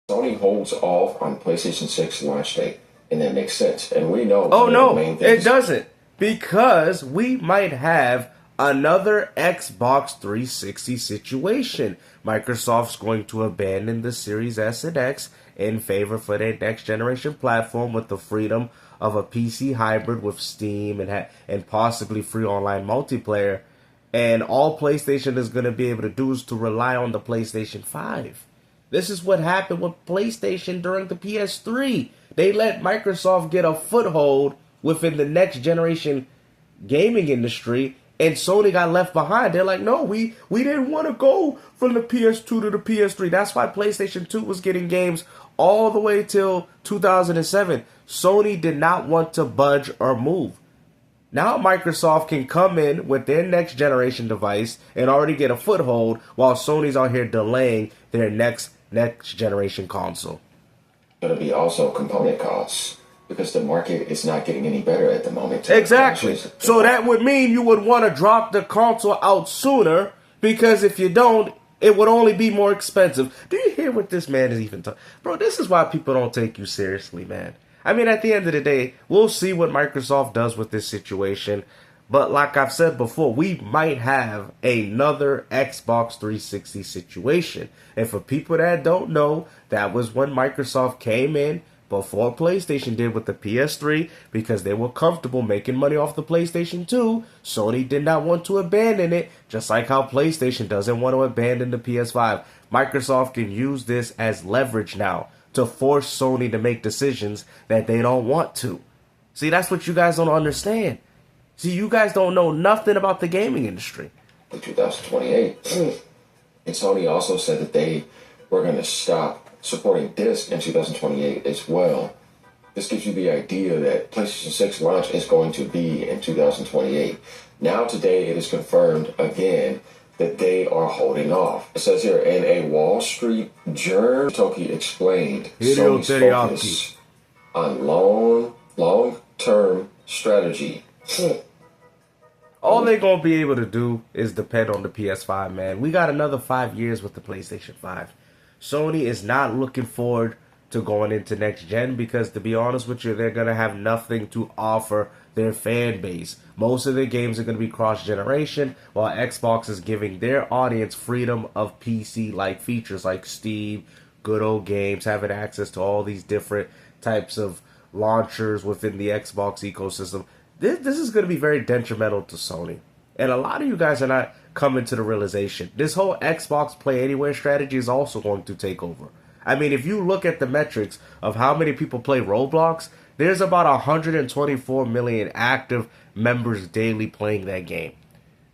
Sony holds off on PlayStation 6 launch date, and that makes sense. And we know Oh no, main it doesn't. Because we might have another Xbox 360 situation. Microsoft's going to abandon the Series S and X in favor for their next generation platform with the freedom of a PC hybrid with Steam and possibly free online multiplayer. And all PlayStation is going to be able to do is to rely on the PlayStation 5. This is what happened with PlayStation during the PS3. They let Microsoft get a foothold within the next generation gaming industry, and Sony got left behind. They're like, no, we didn't want to go from the PS2 to the PS3. That's why PlayStation 2 was getting games all the way till 2007. Sony did not want to budge or move. Now Microsoft can come in with their next generation device and already get a foothold while Sony's out here delaying their next generation console. Going to be also component costs because the market is not getting any better at the moment. Exactly. So that would mean you would want to drop the console out sooner, because if you don't, it would only be more expensive. Do you hear what this man is even talking? Bro, this is why people don't take you seriously, man. I mean, at the end of the day, we'll see what Microsoft does with this situation. But like I've said before, we might have another Xbox 360 situation. And for people that don't know, that was when Microsoft came in before PlayStation did with the PS3, because they were comfortable making money off the PlayStation 2. Sony did not want to abandon it, just like how PlayStation doesn't want to abandon the PS5. Microsoft can use this as leverage now to force Sony to make decisions that they don't want to. See, that's what you guys don't understand. See, you guys don't know nothing about the gaming industry. In 2028. And Sony also said that they were going to stop supporting disc in 2028 as well. This gives you the idea that PlayStation 6 launch is going to be in 2028. Now today it is confirmed again that they are holding off. It says here, in a Wall Street Journal, Totoki explained Sony's focus on long-term strategy. All they're going to be able to do is depend on the PS5, man. We got another 5 years with the PlayStation 5. Sony is not looking forward to going into next gen because, to be honest with you, they're going to have nothing to offer their fan base. Most of their games are going to be cross-generation, while Xbox is giving their audience freedom of PC-like features like Steam, good old games, having access to all these different types of launchers within the Xbox ecosystem. This is going to be very detrimental to Sony. And a lot of you guys are not coming to the realization. This whole Xbox Play Anywhere strategy is also going to take over. I mean, if you look at the metrics of how many people play Roblox, there's about 124 million active members daily playing that game.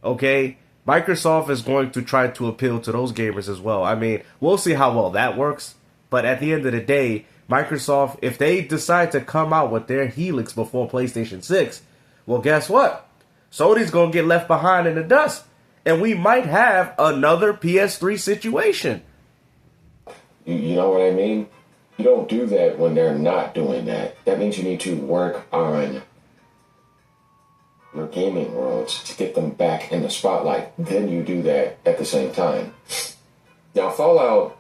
Okay? Microsoft is going to try to appeal to those gamers as well. I mean, we'll see how well that works. But at the end of the day, Microsoft, if they decide to come out with their Helix before PlayStation 6, well, guess what? Sony's going to get left behind in the dust. And we might have another PS3 situation. You know what I mean? You don't do that when they're not doing that. That means you need to work on your gaming worlds to get them back in the spotlight. Then you do that at the same time. Now, Fallout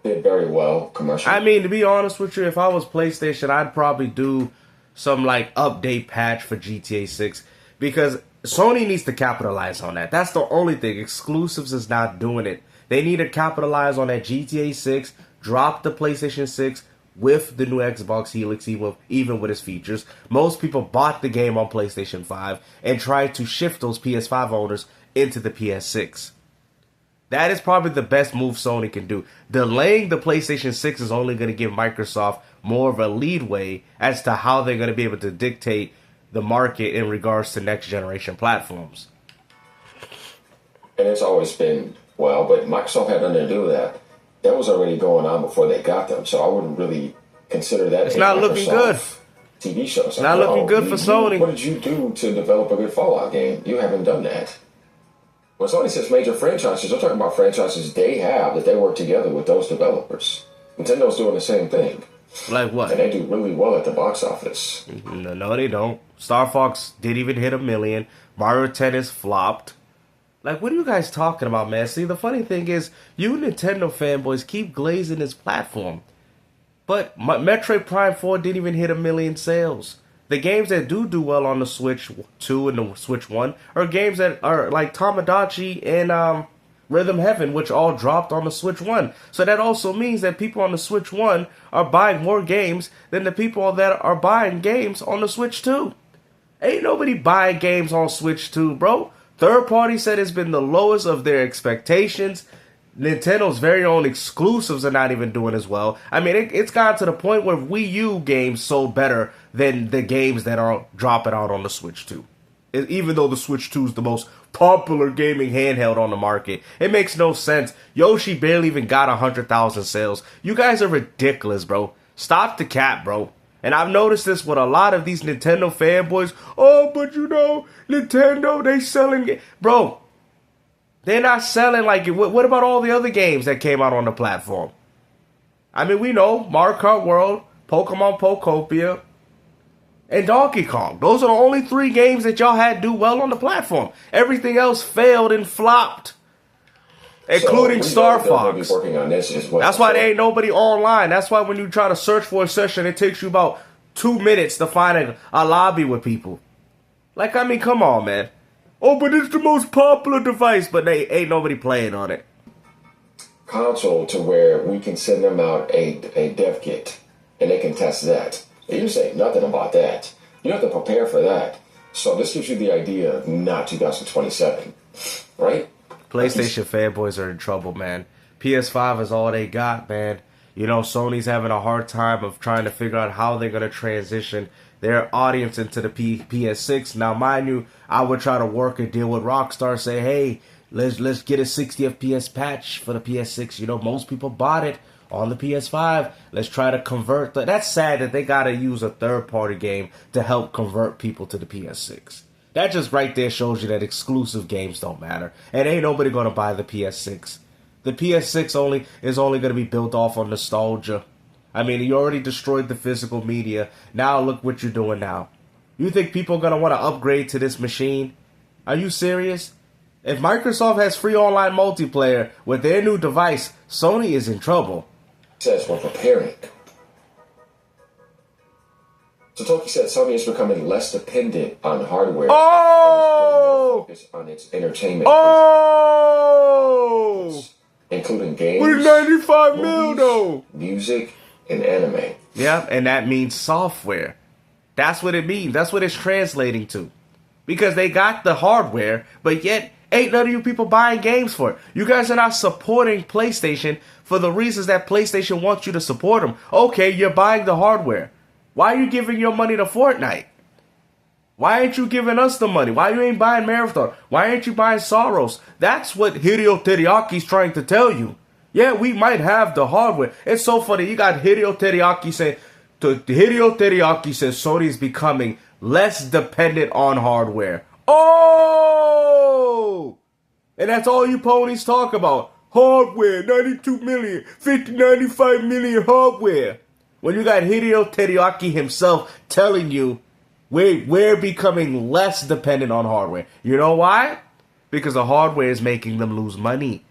did very well commercially. I mean, to be honest with you, if I was PlayStation, I'd probably do some like update patch for GTA 6 because Sony needs to capitalize on that. That's the only thing. Exclusives is not doing it. They need to capitalize on that GTA 6, drop the PlayStation 6 with the new Xbox Helix, even with its features. Most people bought the game on PlayStation 5 and tried to shift those PS5 owners into the PS6. That is probably the best move Sony can do. Delaying the PlayStation 6 is only going to give Microsoft more of a leadway as to how they're going to be able to dictate the market in regards to next generation platforms. And it's always been, well, but Microsoft had nothing to do with that. That was already going on before they got them, so I wouldn't really consider that. It's not looking good. TV show. It's not looking good for Sony. What did you do to develop a good Fallout game? You haven't done that. When Sony says major franchises, they're talking about franchises they have that they work together with those developers. Nintendo's doing the same thing. Like what? And they do really well at the box office. No, they don't. Star Fox didn't even hit 1 million. Mario Tennis flopped. Like, what are you guys talking about, man? See, the funny thing is, you Nintendo fanboys keep glazing this platform. But Metroid Prime 4 didn't even hit 1 million sales. The games that do well on the Switch 2 and the Switch 1 are games that are like Tamagotchi and Rhythm Heaven, which all dropped on the Switch 1. So that also means that people on the Switch 1 are buying more games than the people that are buying games on the Switch 2. Ain't nobody buying games on Switch 2, bro. Third party said it's been the lowest of their expectations. Nintendo's very own exclusives are not even doing as well. I mean, it's gotten to the point where Wii U games sold better than the games that are dropping out on the Switch 2. Even though the Switch 2 is the most popular gaming handheld on the market. It makes no sense. Yoshi barely even got 100,000 sales. You guys are ridiculous, bro. Stop the cap, bro. And I've noticed this with a lot of these Nintendo fanboys. Oh, but you know, Nintendo, they selling... Bro, they're not selling like it. What about all the other games that came out on the platform? I mean, we know Mario Kart World, Pokemon Pokopia, and Donkey Kong. Those are the only 3 games that y'all had do well on the platform. Everything else failed and flopped, including Star Fox. Working on this as well. That's why there ain't nobody online. That's why when you try to search for a session, it takes you about 2 minutes to find a lobby with people. Like, I mean, come on, man. Oh, but it's the most popular device, but they ain't nobody playing on it. Console to where we can send them out a dev kit and they can test that. You say nothing about that. You have to prepare for that. So this gives you the idea of not 2027, right? PlayStation fanboys are in trouble, man. PS5 is all they got, man. You know, Sony's having a hard time of trying to figure out how they're going to transition their audience into the PS6. Now, mind you, I would try to work a deal with Rockstar, say, hey, let's get a 60 FPS patch for the PS6. You know, most people bought it on the PS5. Let's try to convert. That's sad that they got to use a third-party game to help convert people to the PS6. That just right there shows you that exclusive games don't matter. And ain't nobody going to buy the PS6. The PS6 is only going to be built off on nostalgia. I mean, you already destroyed the physical media. Now look what you're doing now. You think people are going to want to upgrade to this machine? Are you serious? If Microsoft has free online multiplayer with their new device, Sony is in trouble. Says we're preparing. Totoki said Sony is becoming less dependent on hardware. Oh! And is putting more focus on its entertainment. Oh! Including games. What is 95 mil though? Music and anime. Yeah, and that means software. That's what it means. That's what it's translating to. Because they got the hardware, but yet ain't none of you people buying games for it. You guys are not supporting PlayStation for the reasons that PlayStation wants you to support them. Okay, you're buying the hardware. Why are you giving your money to Fortnite? Why ain't you giving us the money? Why you ain't buying Marathon? Why ain't you buying Soros? That's what Hideo Teriyaki's trying to tell you. Yeah, we might have the hardware. It's so funny. You got Hideo Teriyaki saying, Hideo Teriyaki says Sony is becoming less dependent on hardware. Oh! And that's all you ponies talk about. Hardware, 92 million, 95 million hardware. When you got Hideo Teriyaki himself telling you, we're becoming less dependent on hardware. You know why? Because the hardware is making them lose money.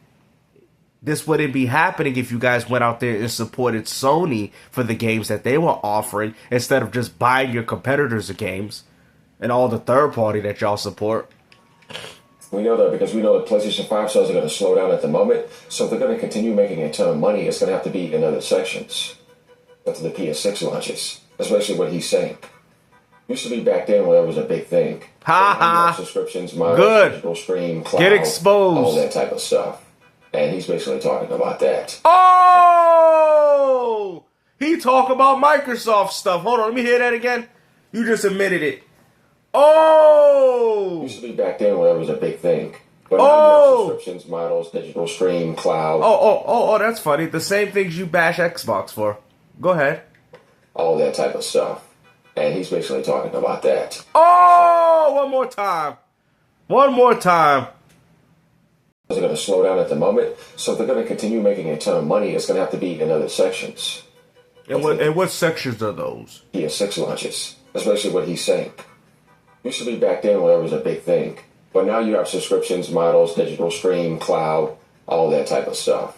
This wouldn't be happening if you guys went out there and supported Sony for the games that they were offering instead of just buying your competitors' games and all the third party that y'all support. We know that because we know that PlayStation 5 sales are going to slow down at the moment. So if they're going to continue making a ton of money, it's going to have to be in other sections. After the PS6 launches. That's basically what he's saying. Used to be back then when that was a big thing. Ha ha. Subscriptions, miles, good. Digital stream, cloud, get exposed. All that type of stuff. And he's basically talking about that. Oh! He talk about Microsoft stuff. Hold on, let me hear that again. You just admitted it. Oh! Used to be back then when that was a big thing. But now you have subscriptions, models, digital stream, cloud. Oh, that's funny. The same things you bash Xbox for. Go ahead. All that type of stuff. And he's basically talking about that. Oh! One more time. One more time. They're going to slow down at the moment. So if they're going to continue making a ton of money, it's going to have to be in other sections. And what sections are those? PS6 launches. That's basically what he's saying. Used to be back then when that was a big thing. But now you have subscriptions, models, digital stream, cloud, all that type of stuff.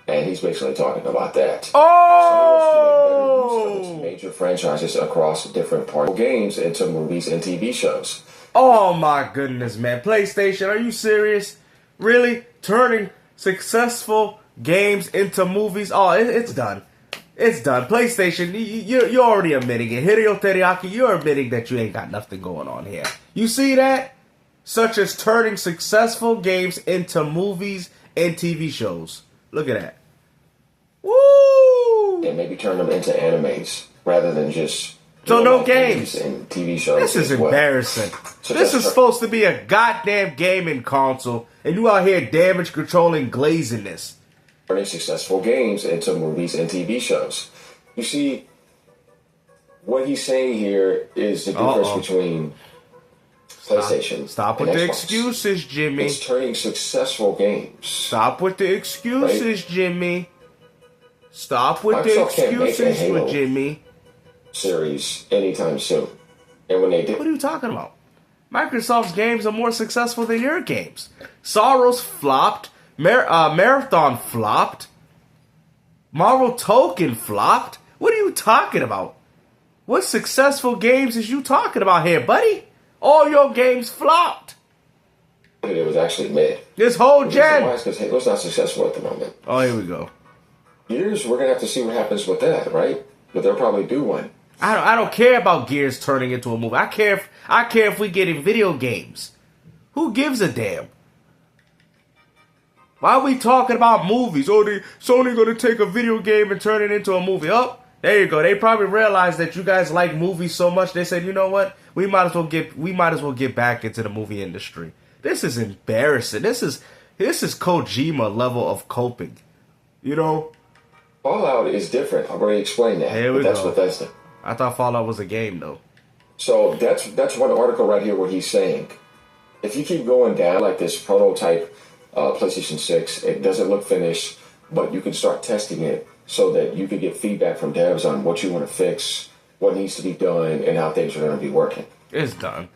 And he's basically talking about that. Oh! So he wants to make better use of its major franchises across different parts of games into movies and TV shows. Oh my goodness, man. PlayStation, are you serious? Really? Turning successful games into movies? Oh, it's done. It's done. PlayStation, you're already admitting it. Hideo Teriyaki, you're admitting that you ain't got nothing going on here. You see that? Such as turning successful games into movies and TV shows. Look at that. Woo! And maybe turn them into animes rather than just... So no games and TV shows. This is embarrassing. So this is supposed to be a goddamn gaming console, and you out here damage controlling glazing this. Turning successful games into movies and TV shows. You see, what he's saying here is the difference between PlayStation. Stop with the excuses, Jimmy. It's turning successful games. Stop with the excuses, right? Jimmy. Stop with the excuses with Jimmy. Series anytime soon. And when they did, what are you talking about? Microsoft's games are more successful than your games. Sorrows flopped. Marathon flopped. Marvel Token flopped. What are you talking about? What successful games is you talking about here, buddy? All your games flopped. It was actually mid. This whole gen. Why? Because Halo's not successful at the moment. Oh, here we go. Gears, we're gonna have to see what happens with that, right? But they'll probably do one. I don't care about Gears turning into a movie. I care if we get in video games. Who gives a damn? Why are we talking about movies? Oh, Sony gonna take a video game and turn it into a movie. Oh, there you go. They probably realized that you guys like movies so much. They said, you know what? We might as well get back into the movie industry. This is embarrassing. This is Kojima level of coping. You know? Fallout is different. I've already explained that. Here we that's go. Bethesda. I thought Fallout was a game, though. So that's one article right here where he's saying, if you keep going down like this prototype PlayStation 6, it doesn't look finished, but you can start testing it so that you can get feedback from devs on what you want to fix, what needs to be done, and how things are going to be working. It's done.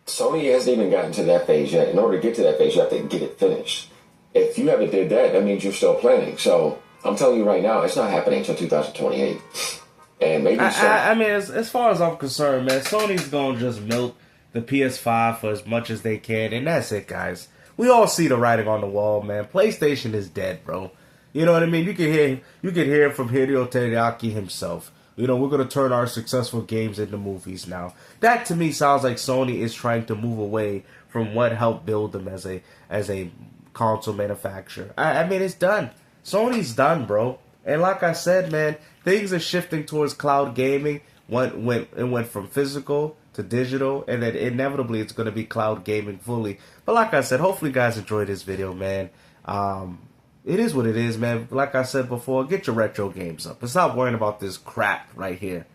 Sony hasn't even gotten to that phase yet. In order to get to that phase, you have to get it finished. If you haven't did that, that means you're still planning. So I'm telling you right now, it's not happening until 2028. And maybe I mean, as far as I'm concerned, man, Sony's going to just milk the PS5 for as much as they can, and that's it, guys. We all see the writing on the wall, man. PlayStation is dead, bro. You know what I mean? You can hear from Hideo Teriyaki himself. You know, we're going to turn our successful games into movies now. That, to me, sounds like Sony is trying to move away from what helped build them as a console manufacturer. I mean, it's done. Sony's done, bro. And like I said, man, things are shifting towards cloud gaming. It went from physical to digital, and then inevitably it's going to be cloud gaming fully. But like I said, hopefully you guys enjoyed this video, man. It is what it is, man. Like I said before, get your retro games up and stop worrying about this crap right here.